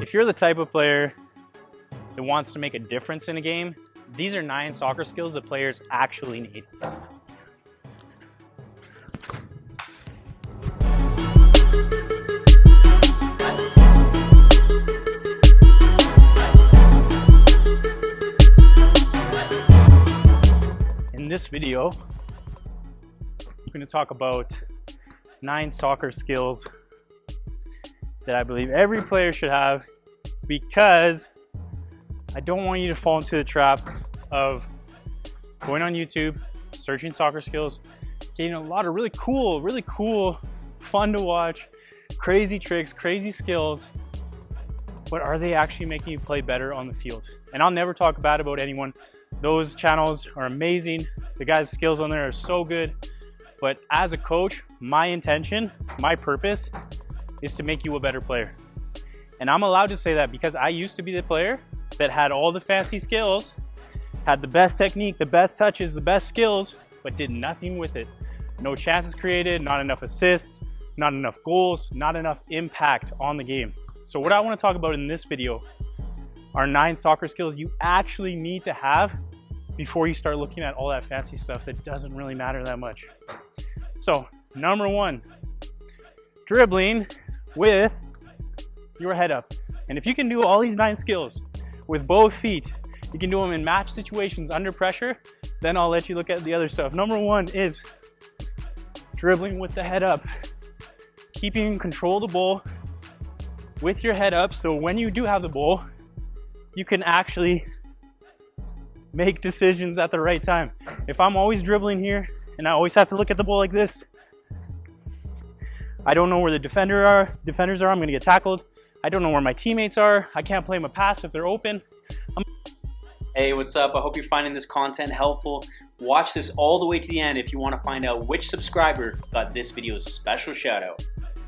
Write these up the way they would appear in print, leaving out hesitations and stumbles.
If you're the type of player that wants to make a difference in a game, these are 9 soccer skills that players actually need. In this video, I'm going to talk about 9 soccer skills that I believe every player should have, because I don't want you to fall into the trap of going on YouTube, searching soccer skills, getting a lot of really cool, fun to watch, crazy tricks, crazy skills, but are they actually making you play better on the field? And I'll never talk bad about anyone. Those channels are amazing. The guys' skills on there are so good. But as a coach, my intention, my purpose is to make you a better player. And I'm allowed to say that because I used to be the player that had all the fancy skills, had the best technique, the best touches, the best skills, but did nothing with it. No chances created, not enough assists, not enough goals, not enough impact on the game. So what I want to talk about in this video are 9 soccer skills you actually need to have before you start looking at all that fancy stuff that doesn't really matter that much. So, number 1, dribbling with your head up. And if you can do all these 9 skills with both feet, you can do them in match situations under pressure, then I'll let you look at the other stuff. Number 1 is dribbling with the head up. Keeping control of the ball with your head up, so when you do have the ball, you can actually make decisions at the right time. If I'm always dribbling here and I always have to look at the ball like this, I don't know where the defenders are, I'm gonna get tackled. I don't know where my teammates are. I can't play them a pass if they're open. Hey, what's up? I hope you're finding this content helpful. Watch this all the way to the end if you want to find out which subscriber got this video's special shout out.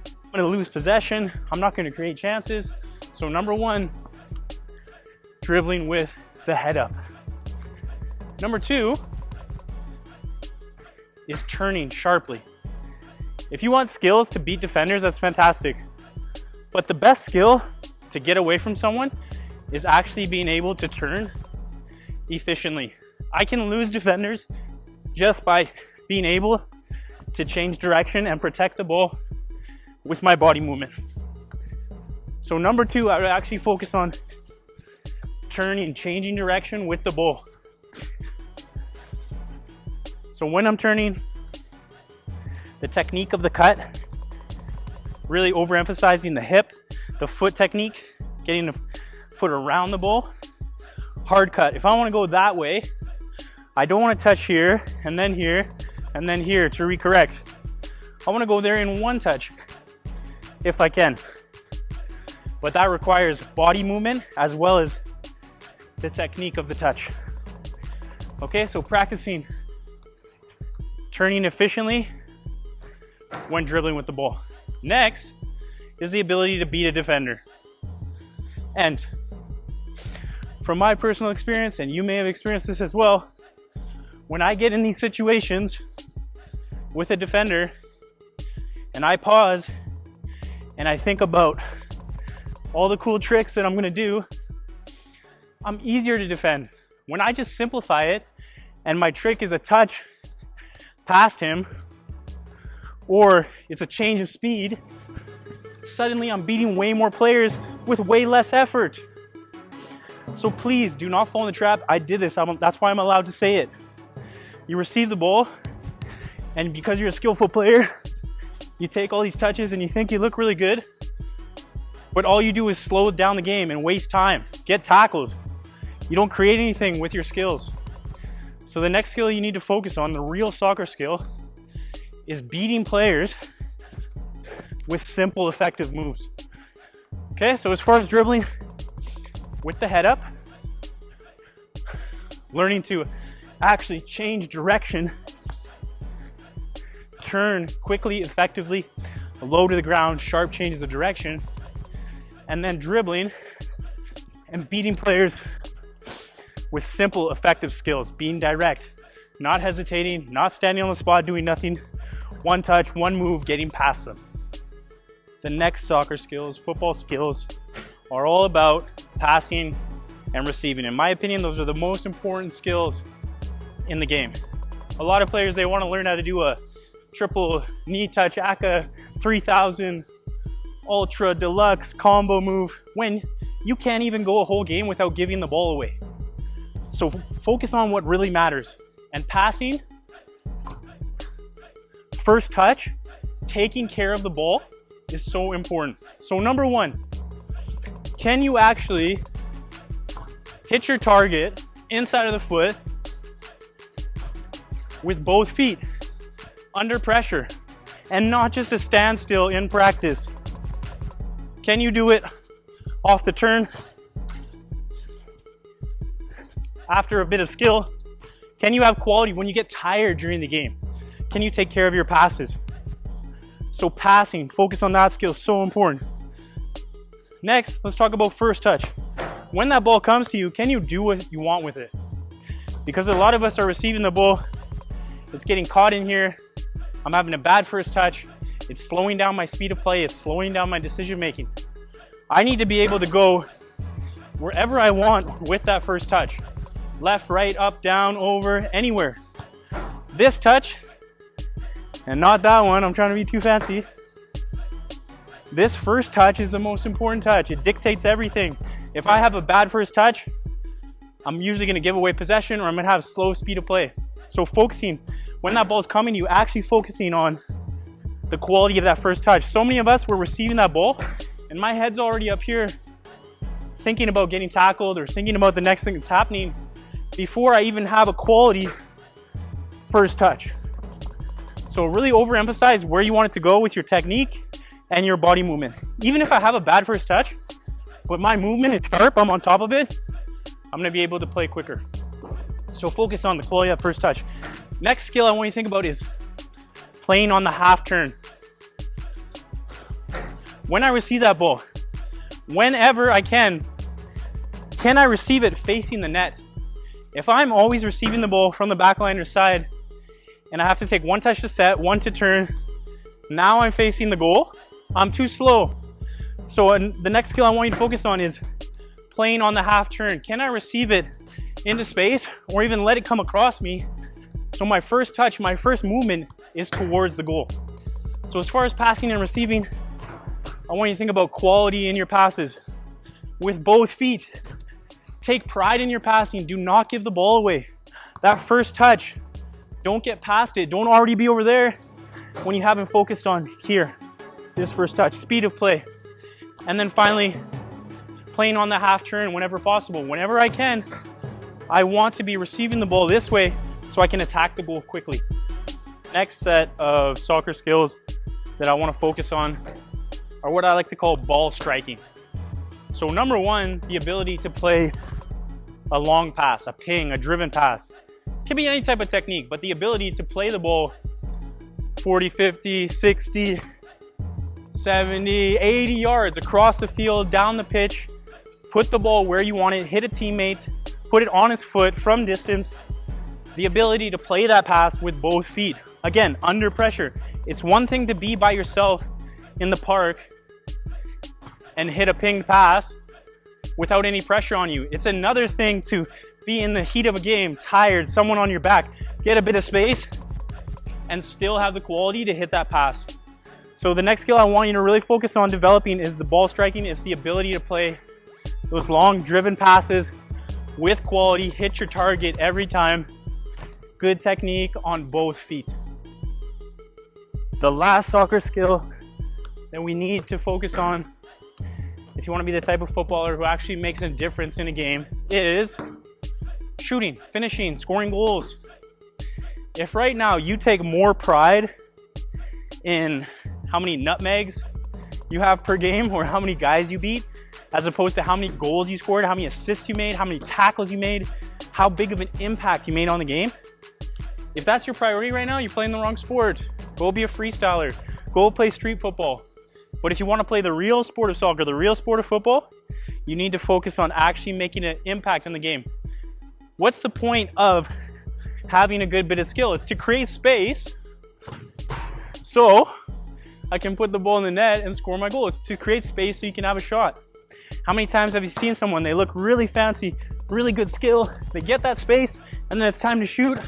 I'm gonna lose possession. I'm not gonna create chances. So number 1, dribbling with the head up. Number 2 is turning sharply. If you want skills to beat defenders, that's fantastic. But the best skill to get away from someone is actually being able to turn efficiently. I can lose defenders just by being able to change direction and protect the ball with my body movement. So number 2, I would actually focus on turning, changing direction with the ball. So when I'm turning, the technique of the cut, really overemphasizing the hip, the foot technique, getting the foot around the ball. Hard cut. If I want to go that way, I don't want to touch here, and then here, and then here to recorrect. I want to go there in one touch, if I can. But that requires body movement as well as the technique of the touch. Okay, so practicing turning efficiently when dribbling with the ball. Next is the ability to beat a defender. And from my personal experience, and you may have experienced this as well, when I get in these situations with a defender and I pause and I think about all the cool tricks that I'm gonna do, I'm easier to defend. When I just simplify it and my trick is a touch past him, or it's a change of speed, suddenly I'm beating way more players with way less effort. So please do not fall in the trap. I did this, that's why I'm allowed to say it. You receive the ball, and because you're a skillful player, you take all these touches and you think you look really good, but all you do is slow down the game and waste time, get tackled. You don't create anything with your skills. So the next skill you need to focus on, the real soccer skill, is beating players with simple, effective moves. Okay, so as far as dribbling with the head up, learning to actually change direction, turn quickly, effectively, low to the ground, sharp changes of direction, and then dribbling and beating players with simple, effective skills, being direct, not hesitating, not standing on the spot, doing nothing, one touch, one move, getting past them. The next soccer skills, football skills, are all about passing and receiving. In my opinion, those are the most important skills in the game. A lot of players, they want to learn how to do a triple knee touch, ACA 3000, ultra deluxe combo move, when you can't even go a whole game without giving the ball away. So focus on what really matters. And passing, first touch, taking care of the ball is so important. So number one, can you actually hit your target inside of the foot with both feet under pressure and not just a standstill in practice? Can you do it off the turn after a bit of skill? Can you have quality when you get tired during the game? Can you take care of your passes? So passing, focus on that skill, so important. Next, let's talk about first touch. When that ball comes to you, can you do what you want with it? Because a lot of us are receiving the ball, it's getting caught in here, I'm having a bad first touch, it's slowing down my speed of play, it's slowing down my decision making. I need to be able to go wherever I want with that first touch. Left, right, up, down, over, anywhere. This touch, and not that one, I'm trying to be too fancy. This first touch is the most important touch. It dictates everything. If I have a bad first touch, I'm usually gonna give away possession, or I'm gonna have slow speed of play. So focusing, when that ball's coming to you, actually focusing on the quality of that first touch. So many of us were receiving that ball, and my head's already up here thinking about getting tackled or thinking about the next thing that's happening before I even have a quality first touch. So really overemphasize where you want it to go with your technique and your body movement. Even if I have a bad first touch, but my movement is sharp, I'm on top of it, I'm gonna be able to play quicker. So focus on the quality of that first touch. Next skill I want you to think about is playing on the half turn. When I receive that ball, whenever I can I receive it facing the net? If I'm always receiving the ball from the backline or side, and I have to take one touch to set, one to turn, now I'm facing the goal, I'm too slow. So the next skill I want you to focus on is playing on the half turn. Can I receive it into space or even let it come across me? So my first touch, my first movement is towards the goal. So as far as passing and receiving, I want you to think about quality in your passes with both feet. Take pride in your passing. Do not give the ball away. That first touch, don't get past it. Don't already be over there when you haven't focused on here. This first touch, speed of play. And then finally, playing on the half turn whenever possible. Whenever I can, I want to be receiving the ball this way so I can attack the goal quickly. Next set of soccer skills that I want to focus on are what I like to call ball striking. So number one, the ability to play a long pass, a ping, a driven pass. It can be any type of technique, but the ability to play the ball 40, 50, 60, 70, 80 yards across the field, down the pitch, put the ball where you want it, hit a teammate, put it on his foot from distance. The ability to play that pass with both feet. Again, under pressure. It's one thing to be by yourself in the park and hit a pinged pass without any pressure on you. It's another thing to be in the heat of a game, tired, someone on your back, get a bit of space, and still have the quality to hit that pass. So the next skill I want you to really focus on developing is the ball striking. It's the ability to play those long driven passes with quality, hit your target every time. Good technique on both feet. The last soccer skill that we need to focus on, if you want to be the type of footballer who actually makes a difference in a game, is shooting, finishing, scoring goals. If right now you take more pride in how many nutmegs you have per game or how many guys you beat, as opposed to how many goals you scored, how many assists you made, how many tackles you made, how big of an impact you made on the game, if that's your priority right now, you're playing the wrong sport. Go be a freestyler. Go play street football. But if you want to play the real sport of soccer, the real sport of football, you need to focus on actually making an impact in the game. What's the point of having a good bit of skill? It's to create space so I can put the ball in the net and score my goal. It's to create space so you can have a shot. How many times have you seen someone, they look really fancy, really good skill, they get that space, and then it's time to shoot,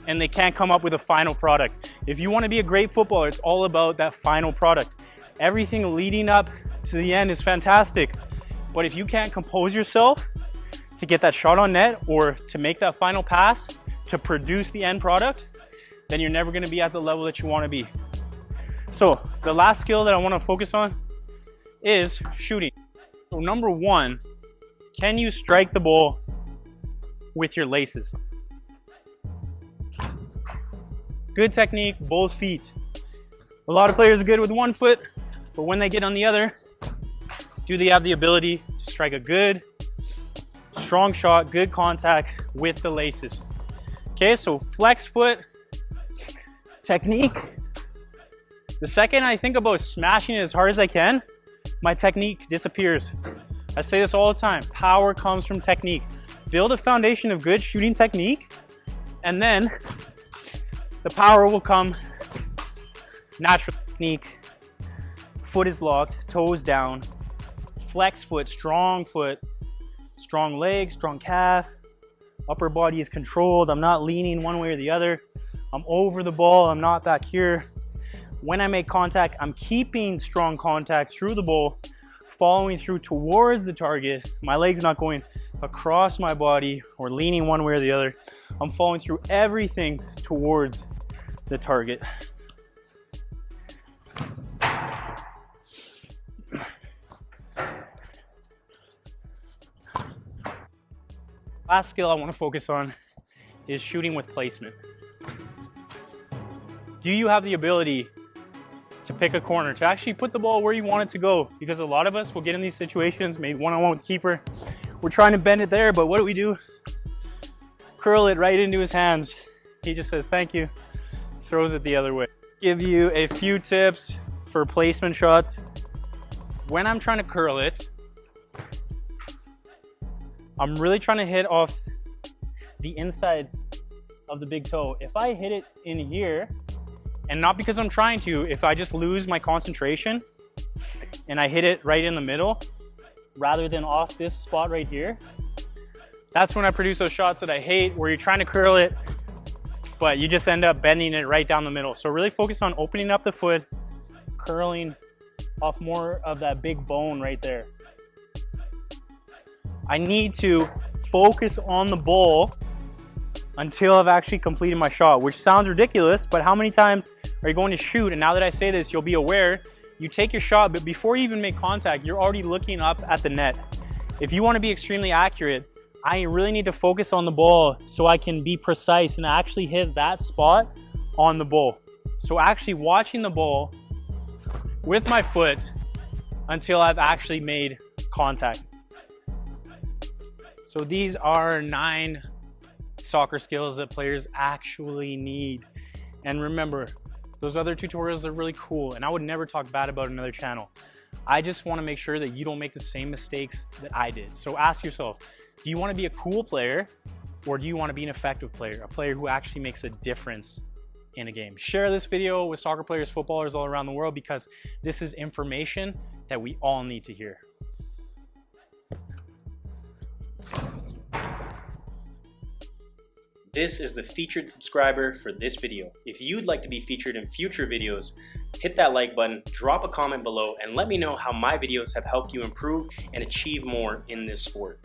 and they can't come up with a final product. If you want to be a great footballer, it's all about that final product. Everything leading up to the end is fantastic, but if you can't compose yourself to get that shot on net or to make that final pass to produce the end product, then you're never going to be at the level that you want to be. So the last skill that I want to focus on is shooting. So number one, can you strike the ball with your laces? Good technique, both feet. A lot of players are good with one foot, but when they get on the other, do they have the ability to strike a good, strong shot, good contact with the laces? Okay, so flex foot technique. The second I think about smashing it as hard as I can, my technique disappears. I say this all the time, power comes from technique. Build a foundation of good shooting technique, and then the power will come. Natural technique, foot is locked, toes down, flex foot, strong leg, strong calf, upper body is controlled. I'm not leaning one way or the other. I'm over the ball, I'm not back here. When I make contact, I'm keeping strong contact through the ball, following through towards the target. My leg's not going across my body or leaning one way or the other. I'm following through everything towards the target. Last skill I want to focus on is shooting with placement. Do you have the ability to pick a corner, to actually put the ball where you want it to go? Because a lot of us will get in these situations, maybe one-on-one with the keeper. We're trying to bend it there, but what do? Curl it right into his hands. He just says, thank you, throws it the other way. Give you a few tips for placement shots. When I'm trying to curl it, I'm really trying to hit off the inside of the big toe. If I hit it in here, and not because I'm trying to, if I just lose my concentration and I hit it right in the middle, rather than off this spot right here, that's when I produce those shots that I hate, where you're trying to curl it, but you just end up bending it right down the middle. So really focus on opening up the foot, curling off more of that big bone right there. I need to focus on the ball until I've actually completed my shot, which sounds ridiculous, but how many times are you going to shoot? And now that I say this, you'll be aware, you take your shot, but before you even make contact, you're already looking up at the net. If you want to be extremely accurate, I really need to focus on the ball so I can be precise and actually hit that spot on the ball. So actually watching the ball with my foot until I've actually made contact. So these are 9 soccer skills that players actually need. And remember, those other tutorials are really cool, and I would never talk bad about another channel. I just want to make sure that you don't make the same mistakes that I did. So ask yourself, do you want to be a cool player, or do you want to be an effective player, a player who actually makes a difference in a game? Share this video with soccer players, footballers all around the world, because this is information that we all need to hear. This is the featured subscriber for this video. If you'd like to be featured in future videos, hit that like button, drop a comment below, and let me know how my videos have helped you improve and achieve more in this sport.